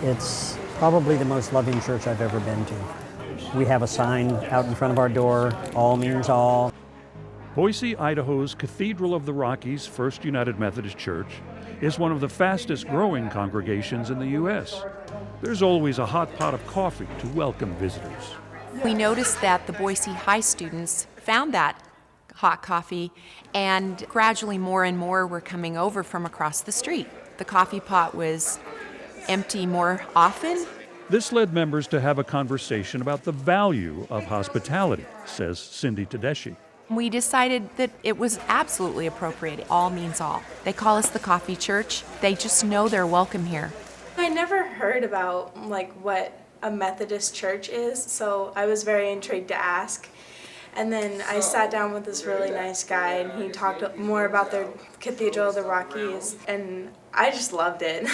It's probably the most loving church I've ever been to. We have a sign out in front of our door, all means all. Boise, Idaho's Cathedral of the Rockies, First United Methodist Church, is one of the fastest growing congregations in the U.S. There's always a hot pot of coffee to welcome visitors. We noticed that the Boise High students found that hot coffee, and gradually more and more were coming over from across the street. The coffee pot was empty more often. This led members to have a conversation about the value of hospitality, says Cindy Tedeschi. We decided that it was absolutely appropriate. All means all. They call us the coffee church. They just know they're welcome here. I never heard about what a Methodist church is, so I was very intrigued to ask. And then I sat down with this really nice guy, and he talked more about their Cathedral of the Rockies, and I just loved it.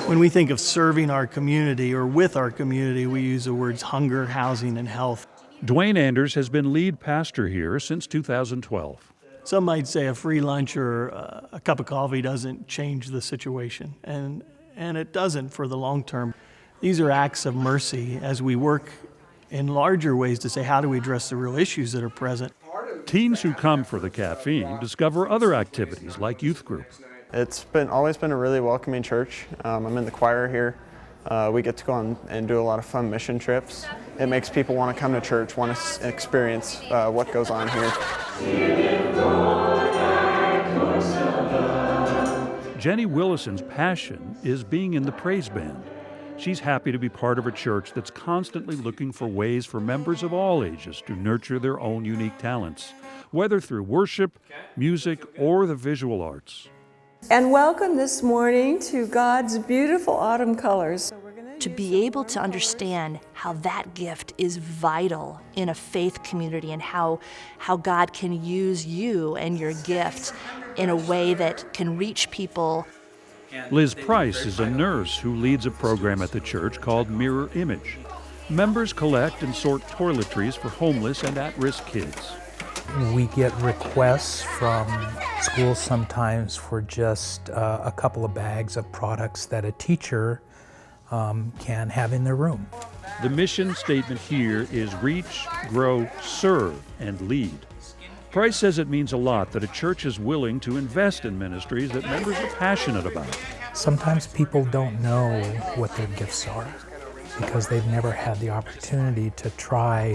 When we think of serving our community or with our community, we use the words hunger, housing, and health. Dwayne Anders has been lead pastor here since 2012. Some might say a free lunch or a cup of coffee doesn't change the situation, and it doesn't for the long term. These are acts of mercy as we work in larger ways to say, how do we address the real issues that are present? Teens who come for the caffeine discover other activities like youth group. It's always been a really welcoming church. I'm in the choir here. We get to go and do a lot of fun mission trips. It makes people want to come to church, want to experience what goes on here. Jenny Willison's passion is being in the praise band. She's happy to be part of a church that's constantly looking for ways for members of all ages to nurture their own unique talents, whether through worship, music, or the visual arts. And welcome this morning to God's beautiful autumn colors. To be able to understand how that gift is vital in a faith community and how God can use you and your gift in a way that can reach people. Liz Price is a nurse who leads a program at the church called Mirror Image. Members collect and sort toiletries for homeless and at-risk kids. We get requests from schools sometimes for just a couple of bags of products that a teacher can have in their room. The mission statement here is reach, grow, serve, and lead. Price says it means a lot that a church is willing to invest in ministries that members are passionate about. Sometimes people don't know what their gifts are because they've never had the opportunity to try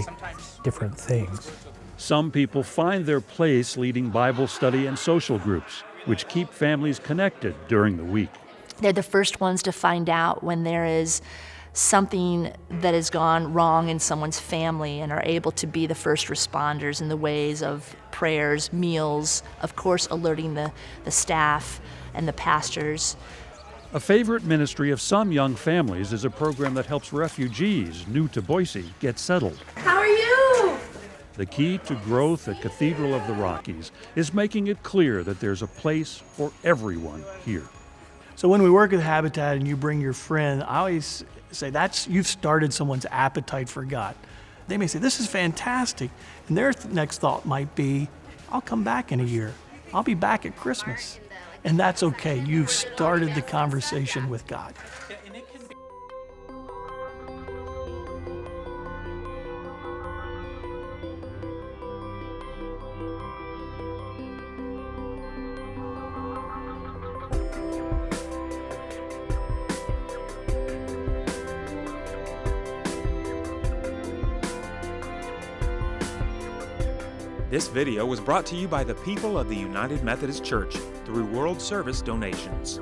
different things. Some people find their place leading Bible study and social groups, which keep families connected during the week. They're the first ones to find out when there is something that has gone wrong in someone's family and are able to be the first responders in the ways of prayers, meals, of course alerting the staff and the pastors. A favorite ministry of some young families is a program that helps refugees new to Boise get settled. How are you? The key to growth at Cathedral of the Rockies is making it clear that there's a place for everyone here. So when we work with Habitat and you bring your friend, I always say you've started someone's appetite for God. They may say, this is fantastic. And their next thought might be, I'll come back in a year. I'll be back at Christmas. And that's okay. You've started the conversation with God. This video was brought to you by the people of the United Methodist Church through World Service donations.